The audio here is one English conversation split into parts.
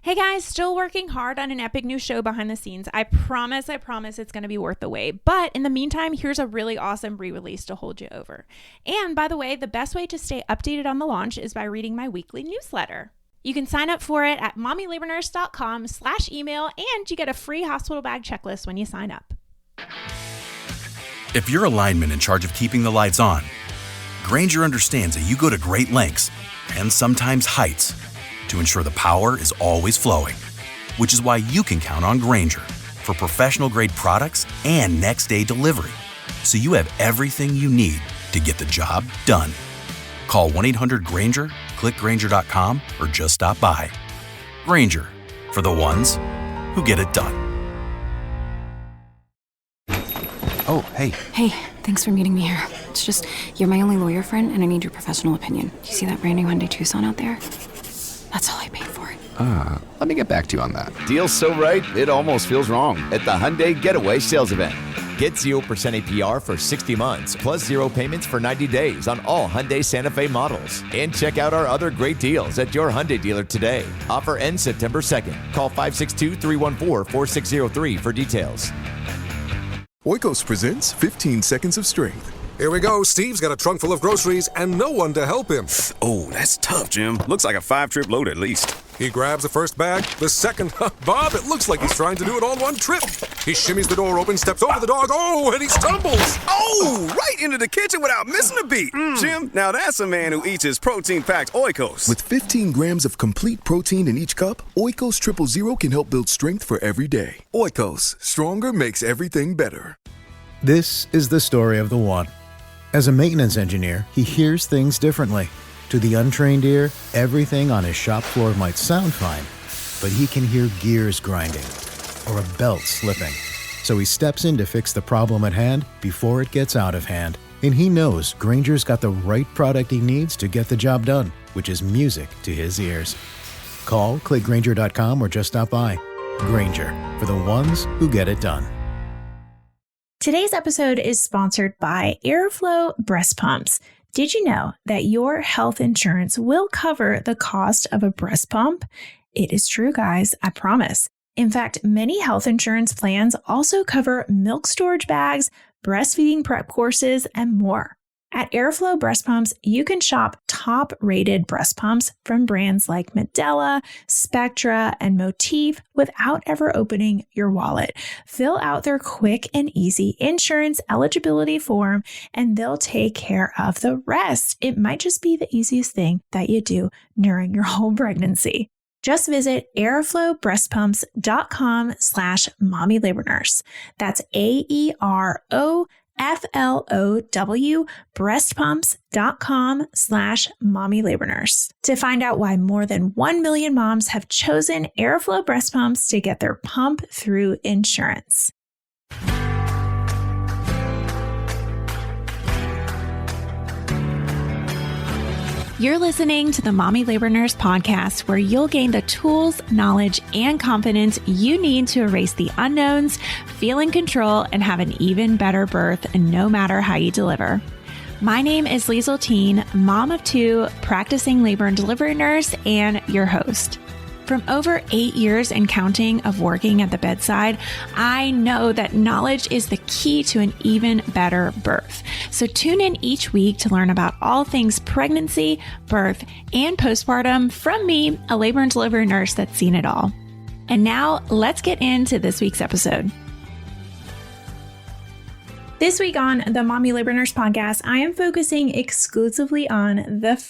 Hey guys, still working hard on an epic new show behind the scenes. I promise it's going to be worth the wait. But in the meantime, here's a really awesome re-release to hold you over. And by the way, the best way to stay updated on the launch is by reading my weekly newsletter. You can sign up for it at mommylabornurse.com/email, and you get a free hospital bag checklist when you sign up. If you're a lineman in charge of keeping the lights on, Grainger understands that you go to great lengths and sometimes heights to ensure the power is always flowing, which is why you can count on Grainger for professional-grade products and next-day delivery, so you have everything you need to get the job done. Call 1-800-GRAINGER, click Grainger.com, or just stop by. Grainger, for the ones who get it done. Oh, hey. Hey, thanks for meeting me here. It's just, you're my only lawyer friend, and I need your professional opinion. Do you see that brand new Hyundai Tucson out there? That's all I paid for it. Let me get back to you on that. Deal's so right, it almost feels wrong at the Hyundai Getaway Sales Event. Get 0% APR for 60 months, plus 0 payments for 90 days on all Hyundai Santa Fe models. And check out our other great deals at your Hyundai dealer today. Offer ends September 2nd. Call 562-314-4603 for details. Oikos presents 15 Seconds of Strength. Here we go. Steve's got a trunk full of groceries and no one to help him. Oh, that's tough, Jim. Looks like a 5-trip load at least. He grabs the first bag, the second. Bob, it looks like he's trying to do it all in one trip. He shimmies the door open, steps over the dog. Oh, and he stumbles. Oh, right into the kitchen without missing a beat. Jim, now that's a man who eats his protein-packed Oikos. With 15 grams of complete protein in each cup, Oikos Triple Zero can help build strength for every day. Oikos, stronger makes everything better. This is the story of the one. As a maintenance engineer, he hears things differently. To the untrained ear, everything on his shop floor might sound fine, but he can hear gears grinding or a belt slipping. So he steps in to fix the problem at hand before it gets out of hand. And he knows Grainger's got the right product he needs to get the job done, which is music to his ears. Call, click Grainger.com, or just stop by. Grainger, for the ones who get it done. Today's episode is sponsored by Airflow Breast Pumps. Did you know that your health insurance will cover the cost of a breast pump? It is true, guys, I promise. In fact, many health insurance plans also cover milk storage bags, breastfeeding prep courses, and more. At Airflow Breast Pumps, you can shop top-rated breast pumps from brands like Medela, Spectra, and Motif without ever opening your wallet. Fill out their quick and easy insurance eligibility form, and they'll take care of the rest. It might just be the easiest thing that you do during your whole pregnancy. Just visit airflowbreastpumps.com/mommylabornurse. That's AEROFLOW breastpumps.com/mommylabornurse to find out why more than 1 million moms have chosen Airflow breast pumps to get their pump through insurance. You're listening to the Mommy Labor Nurse podcast, where you'll gain the tools, knowledge, and confidence you need to erase the unknowns, feel in control, and have an even better birth, no matter how you deliver. My name is Liesl Teen, mom of 2, practicing labor and delivery nurse, and your host. From over 8 years and counting of working at the bedside, I know that knowledge is the key to an even better birth. So tune in each week to learn about all things pregnancy, birth, and postpartum from me, a labor and delivery nurse that's seen it all. And now let's get into this week's episode. This week on the Mommy Labor Nurse podcast, I am focusing exclusively on the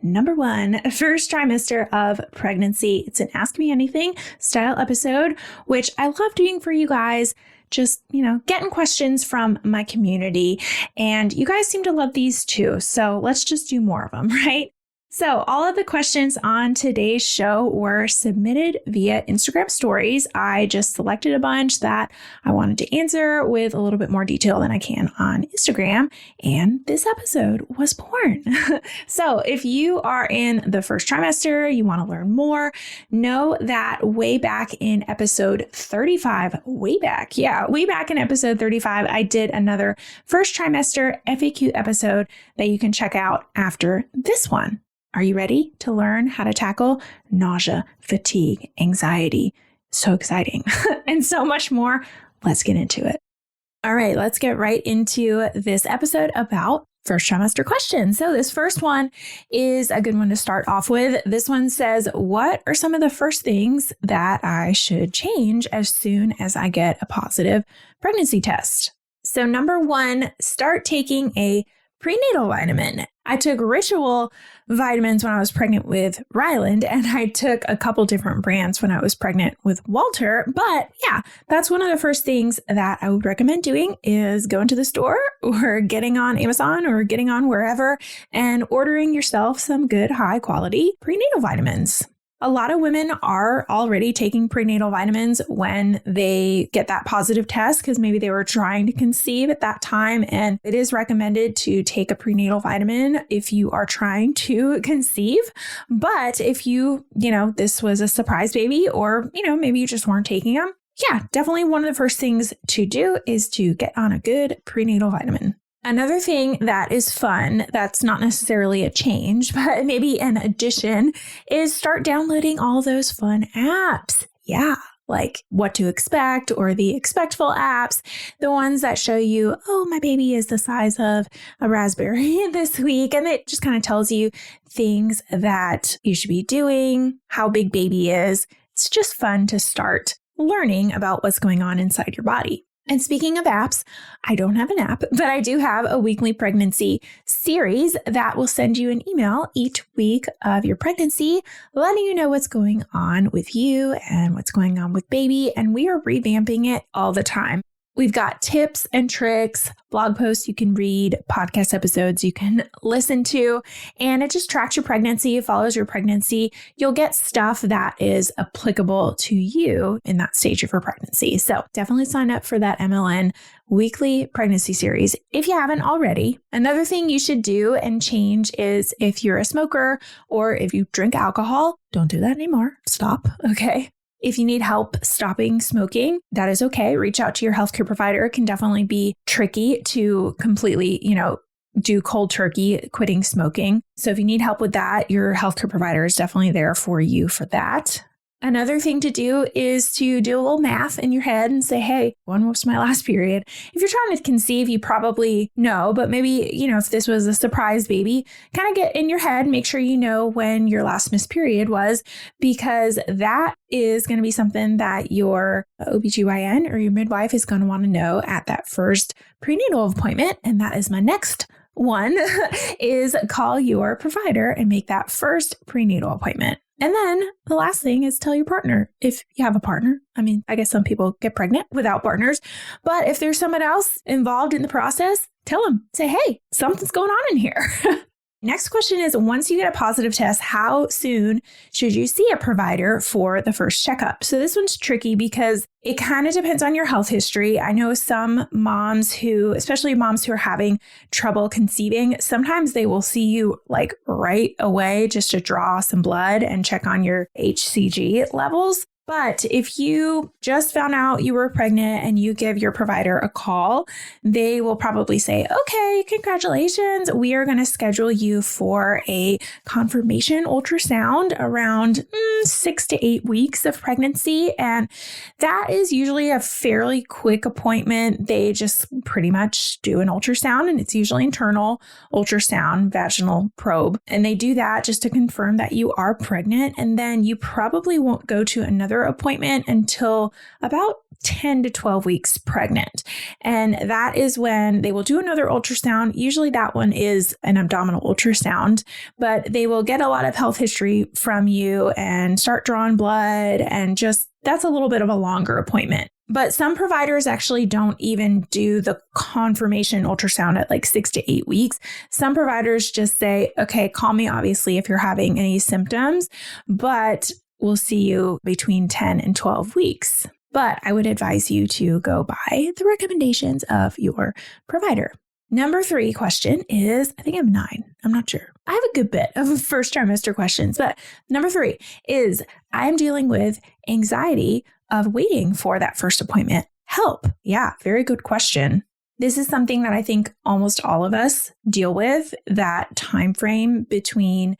number 1, first trimester of pregnancy. It's an Ask Me Anything style episode, which I love doing for you guys. Just, getting questions from my community. And you guys seem to love these too. So let's just do more of them, right? So all of the questions on today's show were submitted via Instagram stories. I just selected a bunch that I wanted to answer with a little bit more detail than I can on Instagram. And this episode was born. So if you are in the first trimester, you want to learn more, know that way back in episode 35, way back in episode 35, I did another first trimester FAQ episode that you can check out after this one. Are you ready to learn how to tackle nausea, fatigue, anxiety? So exciting and so much more. Let's get into it. All right, let's get right into this episode about first trimester questions. So this first one is a good one to start off with. This one says, what are some of the first things that I should change as soon as I get a positive pregnancy test? So number one, start taking a prenatal vitamin. I took Ritual vitamins when I was pregnant with Ryland, and I took a couple different brands when I was pregnant with Walter. But yeah, that's one of the first things that I would recommend doing is going to the store or getting on Amazon or getting on wherever and ordering yourself some good high quality prenatal vitamins. A lot of women are already taking prenatal vitamins when they get that positive test because maybe they were trying to conceive at that time. And it is recommended to take a prenatal vitamin if you are trying to conceive. But if this was a surprise baby or, maybe you just weren't taking them. Yeah, definitely one of the first things to do is to get on a good prenatal vitamin. Another thing that is fun, that's not necessarily a change, but maybe an addition, is start downloading all those fun apps. Yeah, like What to Expect or the Expectful apps, the ones that show you, oh, my baby is the size of a raspberry this week. And it just kind of tells you things that you should be doing, how big baby is. It's just fun to start learning about what's going on inside your body. And speaking of apps, I don't have an app, but I do have a weekly pregnancy series that will send you an email each week of your pregnancy, letting you know what's going on with you and what's going on with baby. And we are revamping it all the time. We've got tips and tricks, blog posts you can read, podcast episodes you can listen to, and it just tracks your pregnancy, follows your pregnancy. You'll get stuff that is applicable to you in that stage of your pregnancy. So definitely sign up for that MLN weekly pregnancy series if you haven't already. Another thing you should do and change is if you're a smoker or if you drink alcohol, don't do that anymore. Stop. Okay. If you need help stopping smoking, that is okay. Reach out to your healthcare provider. It can definitely be tricky to completely, do cold turkey quitting smoking. So if you need help with that, your healthcare provider is definitely there for you for that. Another thing to do is to do a little math in your head and say, hey, when was my last period? If you're trying to conceive, you probably know, but maybe, if this was a surprise baby, kind of get in your head, make sure you know when your last missed period was, because that is going to be something that your OBGYN or your midwife is going to want to know at that first prenatal appointment. And that is my next one is call your provider and make that first prenatal appointment. And then the last thing is tell your partner if you have a partner. I guess some people get pregnant without partners, but if there's someone else involved in the process, tell them, say, hey, something's going on in here. Next question is, once you get a positive test, how soon should you see a provider for the first checkup? So this one's tricky because it kind of depends on your health history. I know some moms especially moms who are having trouble conceiving, sometimes they will see you like right away just to draw some blood and check on your HCG levels. But if you just found out you were pregnant and you give your provider a call, they will probably say, okay, congratulations. We are going to schedule you for a confirmation ultrasound around 6 to 8 weeks of pregnancy. And that is usually a fairly quick appointment. They just pretty much do an ultrasound, and it's usually internal ultrasound, vaginal probe. And they do that just to confirm that you are pregnant. And then you probably won't go to another appointment until about 10 to 12 weeks pregnant. And that is when they will do another ultrasound. Usually that one is an abdominal ultrasound, but they will get a lot of health history from you and start drawing blood, and just that's a little bit of a longer appointment. But some providers actually don't even do the confirmation ultrasound at like 6 to 8 weeks. Some providers just say, okay, call me obviously if you're having any symptoms, but we'll see you between 10 and 12 weeks. But I would advise you to go by the recommendations of your provider. Number 3 question is, I think I have 9. I'm not sure. I have a good bit of first trimester questions, but number 3 is, I'm dealing with anxiety of waiting for that first appointment. Help. Yeah, very good question. This is something that I think almost all of us deal with, that time frame between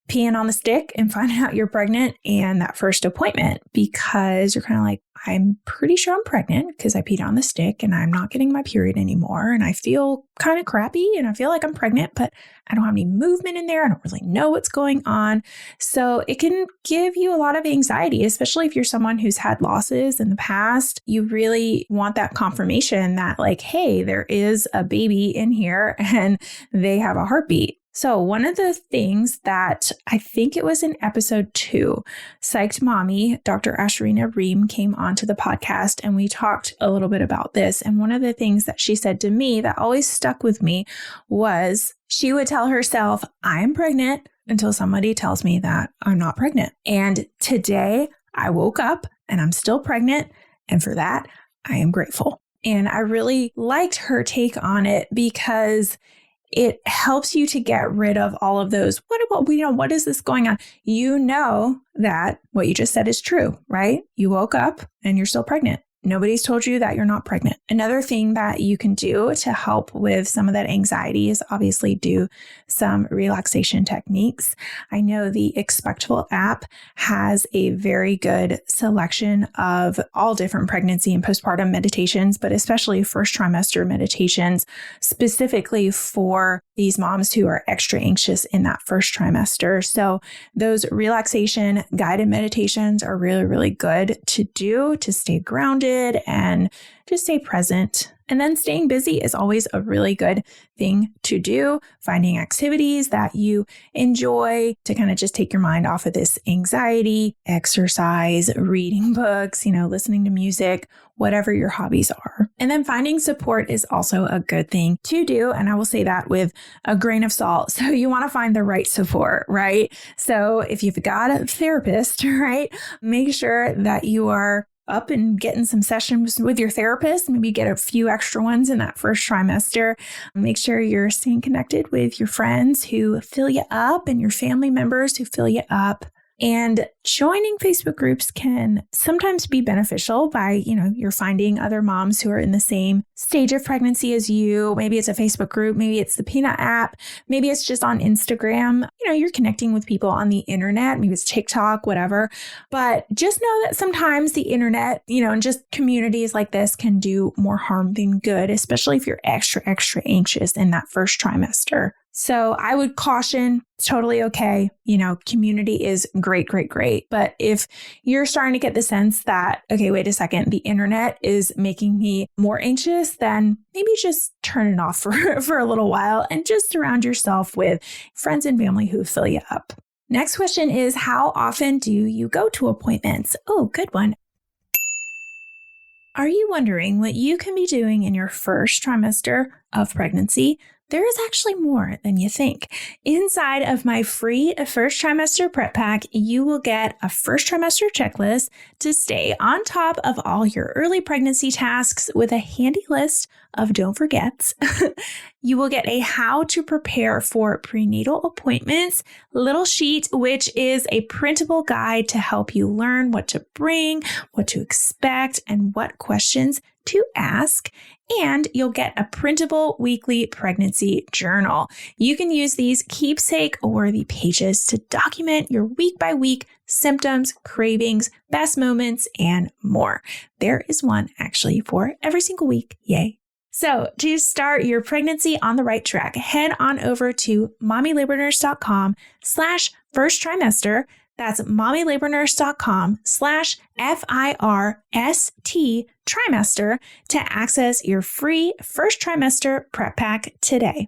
peeing on the stick and finding out you're pregnant and that first appointment, because you're kind of like, I'm pretty sure I'm pregnant because I peed on the stick and I'm not getting my period anymore. And I feel kind of crappy and I feel like I'm pregnant, but I don't have any movement in there. I don't really know what's going on. So it can give you a lot of anxiety, especially if you're someone who's had losses in the past. You really want that confirmation that like, hey, there is a baby in here and they have a heartbeat. So one of the things that I think it was in episode 2, Psyched Mommy, Dr. Ashrina Reem came onto the podcast and we talked a little bit about this. And one of the things that she said to me that always stuck with me was she would tell herself, I'm pregnant until somebody tells me that I'm not pregnant. And today I woke up and I'm still pregnant. And for that, I am grateful. And I really liked her take on it because it helps you to get rid of all of those, what is this going on? You know that what you just said is true, right? You woke up and you're still pregnant. Nobody's told you that you're not pregnant. Another thing that you can do to help with some of that anxiety is obviously do some relaxation techniques. I know the Expectful app has a very good selection of all different pregnancy and postpartum meditations, but especially first trimester meditations, specifically for these moms who are extra anxious in that first trimester. So those relaxation guided meditations are really, really good to do to stay grounded and just stay present. And then staying busy is always a really good thing to do. Finding activities that you enjoy to kind of just take your mind off of this anxiety, exercise, reading books, listening to music, whatever your hobbies are. And then finding support is also a good thing to do. And I will say that with a grain of salt. So you want to find the right support, right? So if you've got a therapist, right, make sure that you are up and getting some sessions with your therapist. Maybe get a few extra ones in that first trimester. Make sure you're staying connected with your friends who fill you up and your family members who fill you up. And joining Facebook groups can sometimes be beneficial by, you're finding other moms who are in the same stage of pregnancy as you. Maybe it's a Facebook group. Maybe it's the Peanut app. Maybe it's just on Instagram. You're connecting with people on the internet. Maybe it's TikTok, whatever. But just know that sometimes the internet, and just communities like this can do more harm than good, especially if you're extra, extra anxious in that first trimester. So I would caution, it's totally okay. Community is great, great, great. But if you're starting to get the sense that, okay, wait a second, the internet is making me more anxious, then maybe just turn it off for a little while and just surround yourself with friends and family who fill you up. Next question is, how often do you go to appointments? Oh, good one. Are you wondering what you can be doing in your first trimester of pregnancy? There is actually more than you think. Inside of my free first trimester prep pack, you will get a first trimester checklist to stay on top of all your early pregnancy tasks with a handy list of don't forgets. You will get a how to prepare for prenatal appointments little sheet, which is a printable guide to help you learn what to bring, what to expect, and what questions to ask. And you'll get a printable weekly pregnancy journal. You can use these keepsake-worthy pages to document your week-by-week symptoms, cravings, best moments, and more. There is one actually for every single week. Yay. So to start your pregnancy on the right track, head on over to mommylabornurse.com/first trimester. That's mommylabornurse.com/FIRST trimester to access your free first trimester prep pack today.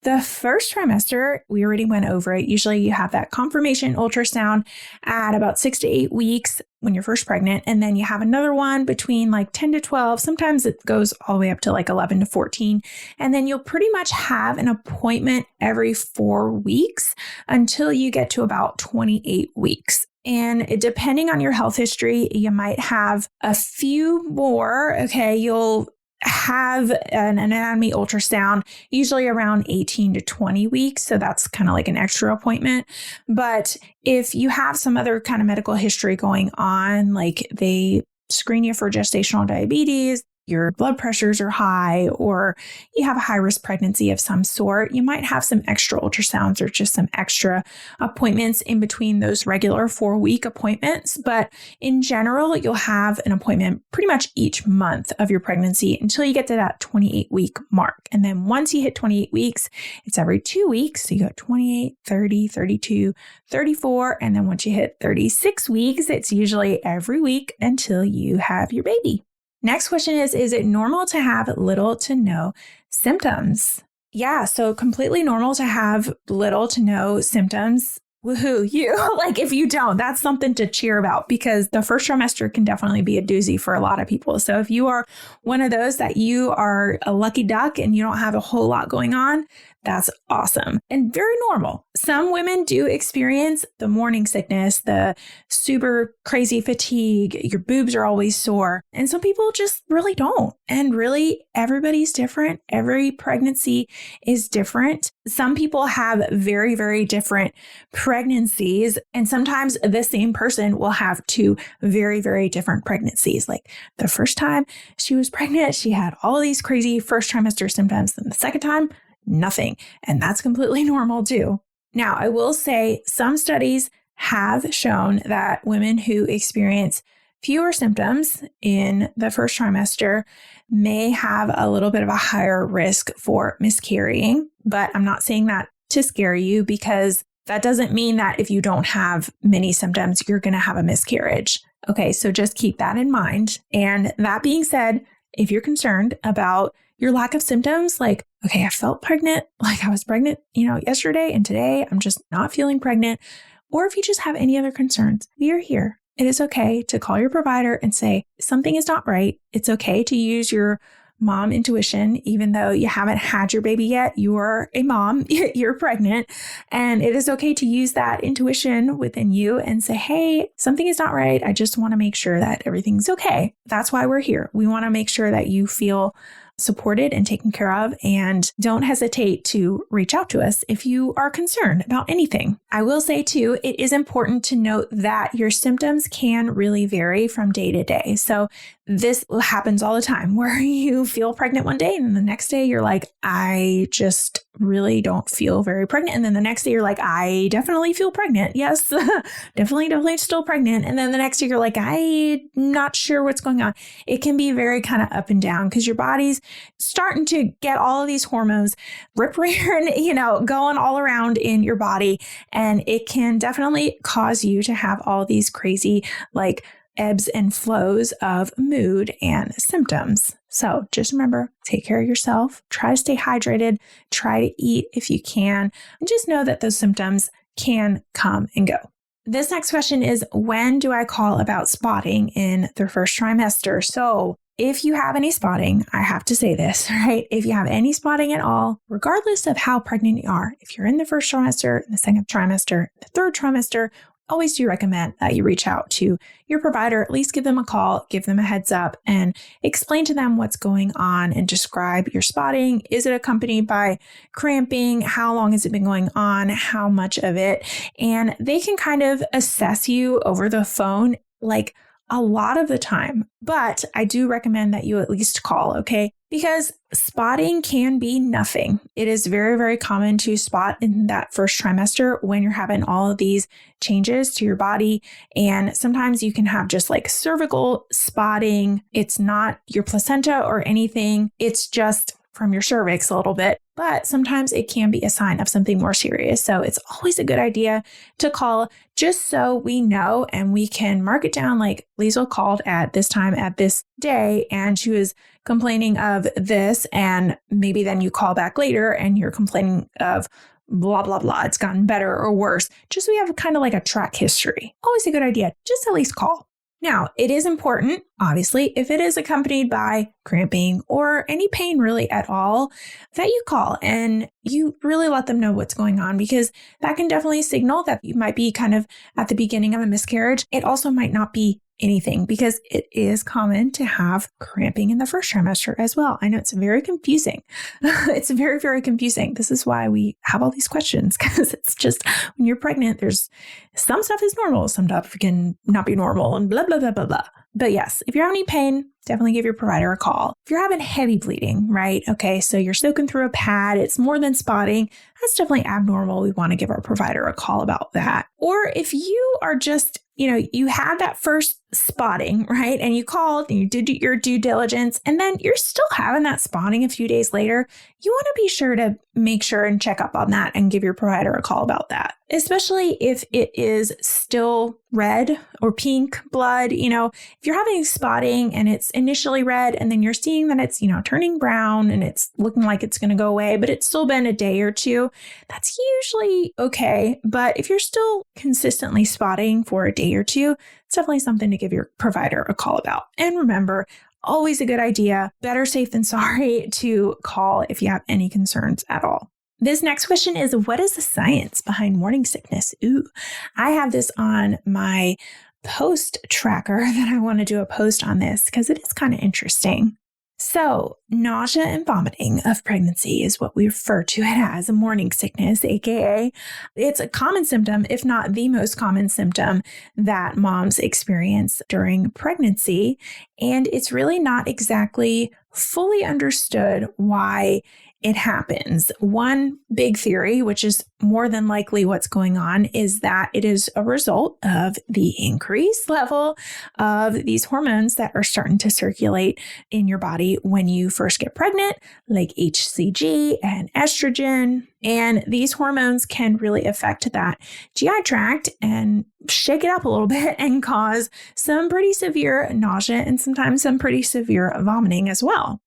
The first trimester, we already went over it. Usually you have that confirmation ultrasound at about 6 to 8 weeks when you're first pregnant. And then you have another one between like 10 to 12. Sometimes it goes all the way up to like 11 to 14. And then you'll pretty much have an appointment every 4 weeks until you get to about 28 weeks. And depending on your health history, you might have a few more. Okay, you'll have an anatomy ultrasound usually around 18 to 20 weeks. So that's kind of like an extra appointment. But if you have some other kind of medical history going on, like they screen you for gestational diabetes, your blood pressures are high or you have a high risk pregnancy of some sort, you might have some extra ultrasounds or just some extra appointments in between those regular 4-week appointments. But in general, you'll have an appointment pretty much each month of your pregnancy until you get to that 28-week mark. And then once you hit 28 weeks, it's every 2 weeks. So you go 28, 30, 32, 34. And then once you hit 36 weeks, it's usually every week until you have your baby. Next question is it normal to have little to no symptoms? Yeah, so completely normal to have little to no symptoms. Woohoo, you. Like if you don't, that's something to cheer about because the first trimester can definitely be a doozy for a lot of people. So if you are one of those that you are a lucky duck and you don't have a whole lot going on, that's awesome and very normal. Some women do experience the morning sickness, the super crazy fatigue, your boobs are always sore. And some people just really don't. And really, everybody's different. Every pregnancy is different. Some people have very, very different pregnancies. And sometimes the same person will have 2 very, very different pregnancies. Like the first time she was pregnant, she had all these crazy first trimester symptoms. And the second time, nothing. And that's completely normal too. Now, I will say some studies have shown that women who experience fewer symptoms in the first trimester may have a little bit of a higher risk for miscarrying. But I'm not saying that to scare you because that doesn't mean that if you don't have many symptoms, you're going to have a miscarriage. Okay, so just keep that in mind. And that being said, if you're concerned about your lack of symptoms, like, okay, I felt pregnant, like I was pregnant, yesterday and today I'm just not feeling pregnant. Or if you just have any other concerns, we are here. It is okay to call your provider and say something is not right. It's okay to use your mom intuition, even though you haven't had your baby yet, you're a mom, you're pregnant. And it is okay to use that intuition within you and say, hey, something is not right. I just want to make sure that everything's okay. That's why we're here. We want to make sure that you feel supported and taken care of, and don't hesitate to reach out to us if you are concerned about anything. I will say too, it is important to note that your symptoms can really vary from day to day. So this happens all the time where you feel pregnant one day and the next day you're like, I just really don't feel very pregnant. And then the next day you're like, I definitely feel pregnant. Yes, definitely still pregnant. And then the next day you're like, I'm not sure what's going on. It can be very kind of up and down because your body's starting to get all of these hormones rip-roaring, going all around in your body. And it can definitely cause you to have all these crazy ebbs and flows of mood and symptoms. So just remember, take care of yourself, try to stay hydrated, try to eat if you can, and just know that those symptoms can come and go. This next question is, when do I call about spotting in the first trimester? So if you have any spotting, I have to say this, right? If you have any spotting at all, regardless of how pregnant you are, if you're in the first trimester, the second trimester, the third trimester, always do recommend that you reach out to your provider, at least give them a call, give them a heads up, and explain to them what's going on and describe your spotting. Is it accompanied by cramping? How long has it been going on? How much of it? And they can kind of assess you over the phone, a lot of the time, but I do recommend that you at least call, okay? Because spotting can be nothing. It is very, very common to spot in that first trimester when you're having all of these changes to your body. And sometimes you can have just cervical spotting. It's not your placenta or anything. It's just from your cervix a little bit, but sometimes it can be a sign of something more serious. So it's always a good idea to call just so we know and we can mark it down like Liesl called at this time at this day and she was complaining of this, and maybe then you call back later and you're complaining of blah, blah, blah. It's gotten better or worse. Just so we have kind of a track history. Always a good idea. Just at least call. Now, it is important, obviously, if it is accompanied by cramping or any pain really at all, that you call and you really let them know what's going on, because that can definitely signal that you might be kind of at the beginning of a miscarriage. It also might not be anything because it is common to have cramping in the first trimester as well. I know it's very confusing. It's very, very confusing. This is why we have all these questions, because it's just when you're pregnant, there's some stuff is normal, some stuff can not be normal and blah, blah, blah, blah, blah. But yes, if you're having any pain, definitely give your provider a call. If you're having heavy bleeding, right? Okay, so you're soaking through a pad, it's more than spotting. That's definitely abnormal. We want to give our provider a call about that. Or if you are just, you had that first spotting, right? And you called and you did your due diligence, and then you're still having that spotting a few days later, you want to be sure to make sure and check up on that and give your provider a call about that. Especially if it is still red or pink blood, if you're having spotting and it's initially red and then you're seeing that it's, turning brown and it's looking like it's going to go away, but it's still been a day or two, that's usually okay. But if you're still consistently spotting for a day or two, it's definitely something to give your provider a call about. And remember, always a good idea, better safe than sorry, to call if you have any concerns at all. This next question is, what is the science behind morning sickness? Ooh, I have this on my post tracker that I want to do a post on this because it is kind of interesting. So nausea and vomiting of pregnancy is what we refer to it as morning sickness, aka it's a common symptom, if not the most common symptom that moms experience during pregnancy. And it's really not exactly fully understood why it happens. One big theory, which is more than likely what's going on, is that it is a result of the increased level of these hormones that are starting to circulate in your body when you first get pregnant, like HCG and estrogen. And these hormones can really affect that GI tract and shake it up a little bit and cause some pretty severe nausea and sometimes some pretty severe vomiting as well.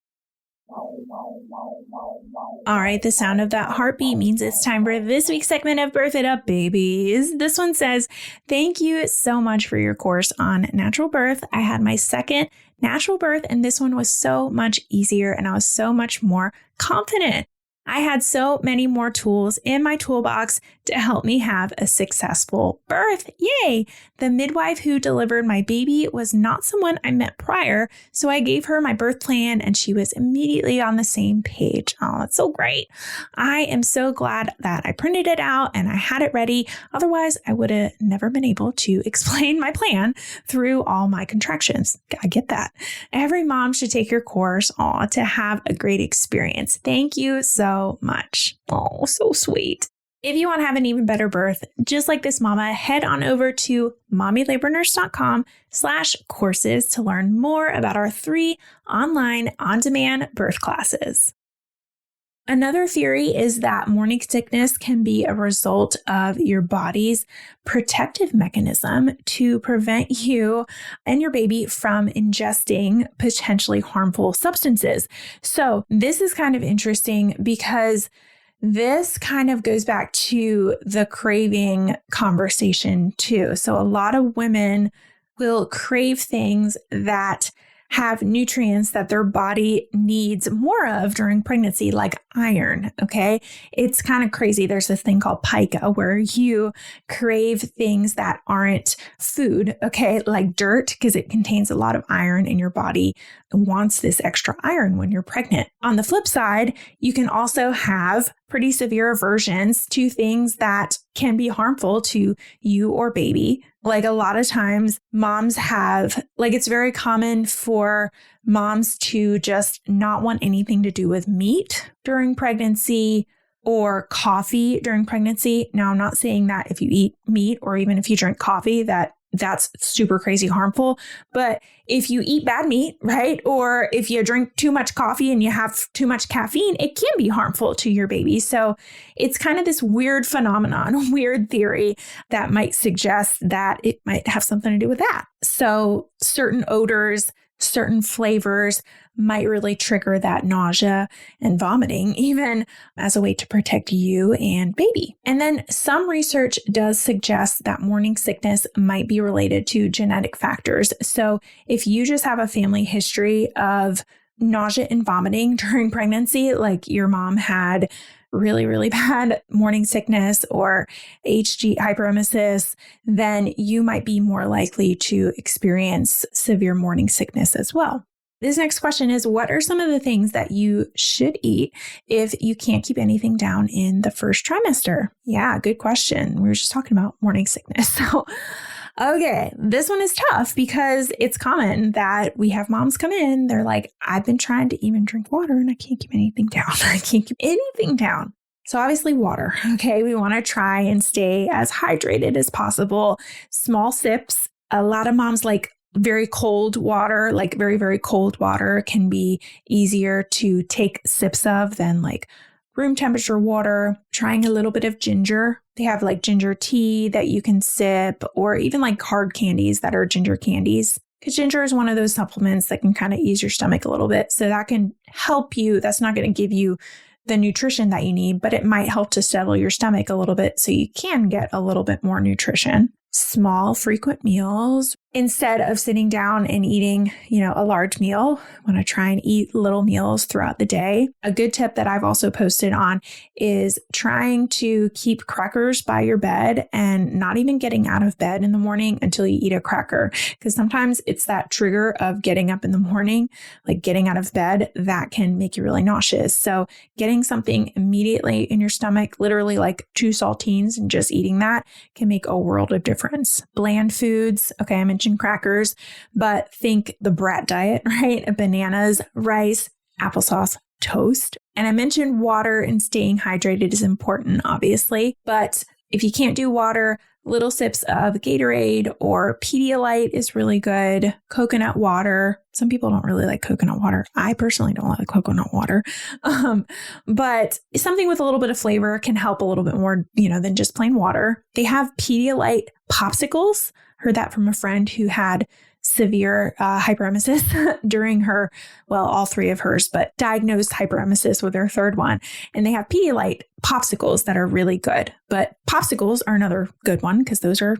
All right, the sound of that heartbeat means it's time for this week's segment of Birth It Up, babies. This one says, thank you so much for your course on natural birth. I had my second natural birth, and this one was so much easier, and I was so much more confident. I had so many more tools in my toolbox to help me have a successful birth. Yay! The midwife who delivered my baby was not someone I met prior, so I gave her my birth plan and she was immediately on the same page. Oh, that's so great. I am so glad that I printed it out and I had it ready. Otherwise, I would have never been able to explain my plan through all my contractions. I get that. Every mom should take your course to have a great experience. Thank you so much. Oh, so sweet. If you want to have an even better birth, just like this mama, head on over to mommylabornurse.com/courses to learn more about our 3 online on-demand birth classes. Another theory is that morning sickness can be a result of your body's protective mechanism to prevent you and your baby from ingesting potentially harmful substances. So this is kind of interesting because this kind of goes back to the craving conversation too. So a lot of women will crave things that have nutrients that their body needs more of during pregnancy, like iron. Okay. It's kind of crazy. There's this thing called pica where you crave things that aren't food. Okay. Like dirt, because it contains a lot of iron and your body wants this extra iron when you're pregnant. On the flip side, you can also have pretty severe aversions to things that can be harmful to you or baby. Like a lot of times moms have, it's very common for moms to just not want anything to do with meat during pregnancy or coffee during pregnancy. Now, I'm not saying that if you eat meat or even if you drink coffee, that's super crazy harmful. But if you eat bad meat, right? Or if you drink too much coffee and you have too much caffeine, it can be harmful to your baby. So it's kind of this weird phenomenon, weird theory that might suggest that it might have something to do with that. So certain odors, certain flavors might really trigger that nausea and vomiting, even as a way to protect you and baby. And then some research does suggest that morning sickness might be related to genetic factors. So if you just have a family history of nausea and vomiting during pregnancy, like your mom had really, really bad morning sickness or HG hyperemesis, then you might be more likely to experience severe morning sickness as well. This next question is, what are some of the things that you should eat if you can't keep anything down in the first trimester? Yeah, good question. We were just talking about morning sickness. So, okay, this one is tough because it's common that we have moms come in. They're like, I've been trying to even drink water and I can't keep anything down. I can't keep anything down. So obviously water, okay? We want to try and stay as hydrated as possible. Small sips. A lot of moms like very cold water, like very, very cold water can be easier to take sips of than like room temperature water. Trying a little bit of ginger. They have like ginger tea that you can sip, or even like hard candies that are ginger candies. Because ginger is one of those supplements that can kind of ease your stomach a little bit. So that can help you. That's not going to give you the nutrition that you need, but it might help to settle your stomach a little bit so you can get a little bit more nutrition. Small, frequent meals. Instead of sitting down and eating, a large meal, want to try and eat little meals throughout the day. A good tip that I've also posted on is trying to keep crackers by your bed and not even getting out of bed in the morning until you eat a cracker. Because sometimes it's that trigger of getting up in the morning, like getting out of bed, that can make you really nauseous. So getting something immediately in your stomach, literally like 2 saltines and just eating that can make a world of difference. Bland foods. Okay, I mentioned crackers, but think the brat diet, right? Bananas, rice, applesauce, toast. And I mentioned water and staying hydrated is important, obviously. But if you can't do water, little sips of Gatorade or Pedialyte is really good. Coconut water. Some people don't really like coconut water. I personally don't like coconut water. But something with a little bit of flavor can help a little bit more, than just plain water. They have Pedialyte popsicles. Heard that from a friend who had severe hyperemesis during her, all 3 of hers, but diagnosed hyperemesis with her 3rd one. And they have Pedialyte popsicles that are really good. But popsicles are another good one because those are,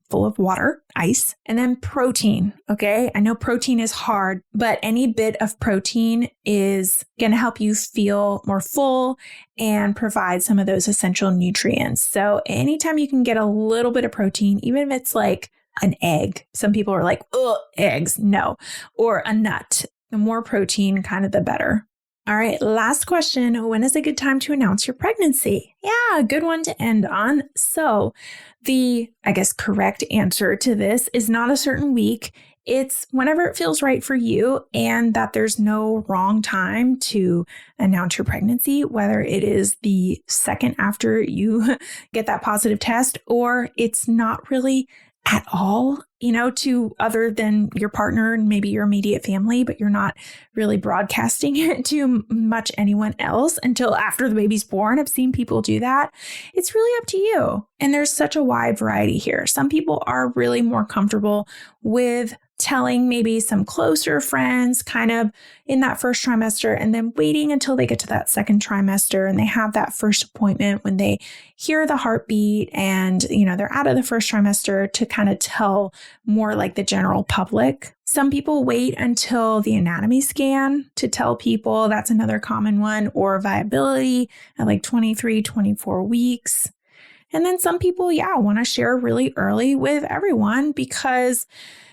full of water, ice. And then protein. Okay. I know protein is hard, but any bit of protein is going to help you feel more full and provide some of those essential nutrients. So anytime you can get a little bit of protein, even if it's like an egg. Some people are like, oh, eggs. No. Or a nut. The more protein, kind of the better. All right. Last question. When is a good time to announce your pregnancy? Yeah, a good one to end on. So the, correct answer to this is not a certain week. It's whenever it feels right for you, and that there's no wrong time to announce your pregnancy, whether it is the second after you get that positive test, or it's not really at all, to other than your partner and maybe your immediate family, but you're not really broadcasting it to much anyone else until after the baby's born. I've seen people do that. It's really up to you. And there's such a wide variety here. Some people are really more comfortable with telling maybe some closer friends kind of in that first trimester, and then waiting until they get to that second trimester and they have that first appointment when they hear the heartbeat and, they're out of the first trimester to kind of tell more like the general public. Some people wait until the anatomy scan to tell people. That's another common one, or viability at like 23, 24 weeks. And then some people, want to share really early with everyone, because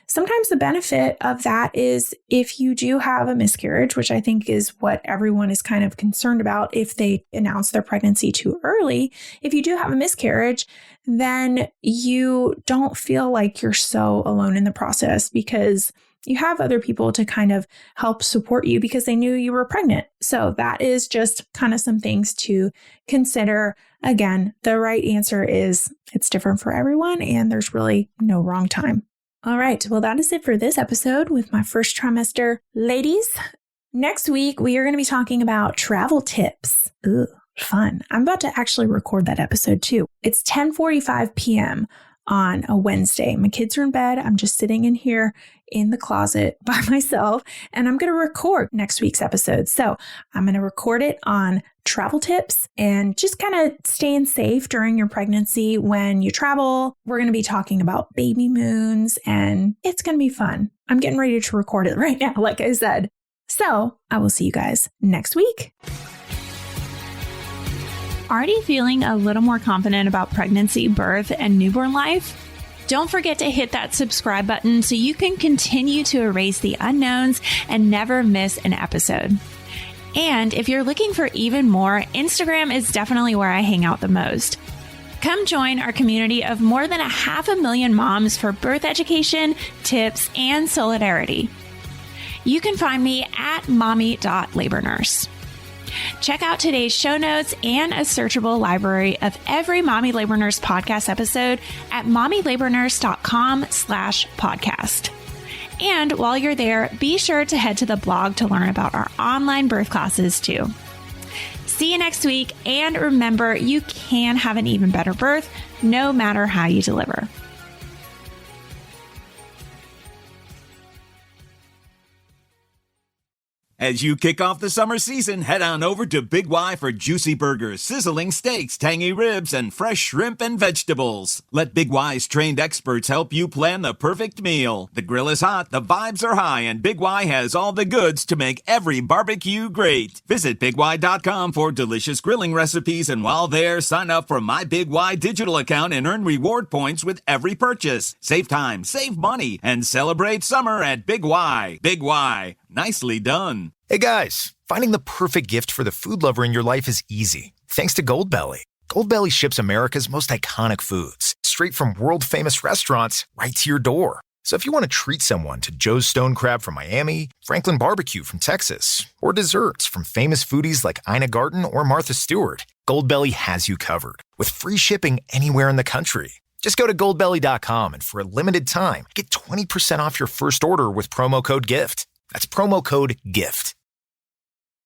sometimes the benefit of that is if you do have a miscarriage, which I think is what everyone is kind of concerned about if they announce their pregnancy too early. If you do have a miscarriage, then you don't feel like you're so alone in the process, because you have other people to kind of help support you because they knew you were pregnant. So that is just kind of some things to consider. Again, the right answer is it's different for everyone, and there's really no wrong time. All right. Well, that is it for this episode with my first trimester ladies. Next week, we are going to be talking about travel tips. Ooh, fun. I'm about to actually record that episode too. It's 10:45 p.m. on a Wednesday. My kids are in bed. I'm just sitting in here in the closet by myself, and I'm going to record next week's episode. So I'm going to record it on travel tips and just kind of staying safe during your pregnancy when you travel. We're going to be talking about baby moons, and it's going to be fun. I'm getting ready to record it right now, like I said. So I will see you guys next week. Already feeling a little more confident about pregnancy, birth, and newborn life? Don't forget to hit that subscribe button so you can continue to erase the unknowns and never miss an episode. And if you're looking for even more, Instagram is definitely where I hang out the most. Come join our community of more than 500,000 moms for birth education, tips, and solidarity. You can find me at mommy.labornurse. Check out today's show notes and a searchable library of every Mommy Labor Nurse podcast episode at mommylabornurse.com/podcast. And while you're there, be sure to head to the blog to learn about our online birth classes too. See you next week, and remember, you can have an even better birth no matter how you deliver. As you kick off the summer season, head on over to Big Y for juicy burgers, sizzling steaks, tangy ribs, and fresh shrimp and vegetables. Let Big Y's trained experts help you plan the perfect meal. The grill is hot, the vibes are high, and Big Y has all the goods to make every barbecue great. Visit BigY.com for delicious grilling recipes, and while there, sign up for My Big Y digital account and earn reward points with every purchase. Save time, save money, and celebrate summer at Big Y. Big Y. Nicely done. Hey guys, finding the perfect gift for the food lover in your life is easy. Thanks to Goldbelly. Goldbelly ships America's most iconic foods straight from world-famous restaurants right to your door. So if you want to treat someone to Joe's Stone Crab from Miami, Franklin Barbecue from Texas, or desserts from famous foodies like Ina Garten or Martha Stewart, Goldbelly has you covered with free shipping anywhere in the country. Just go to goldbelly.com and for a limited time, get 20% off your first order with promo code GIFT. That's promo code GIFT.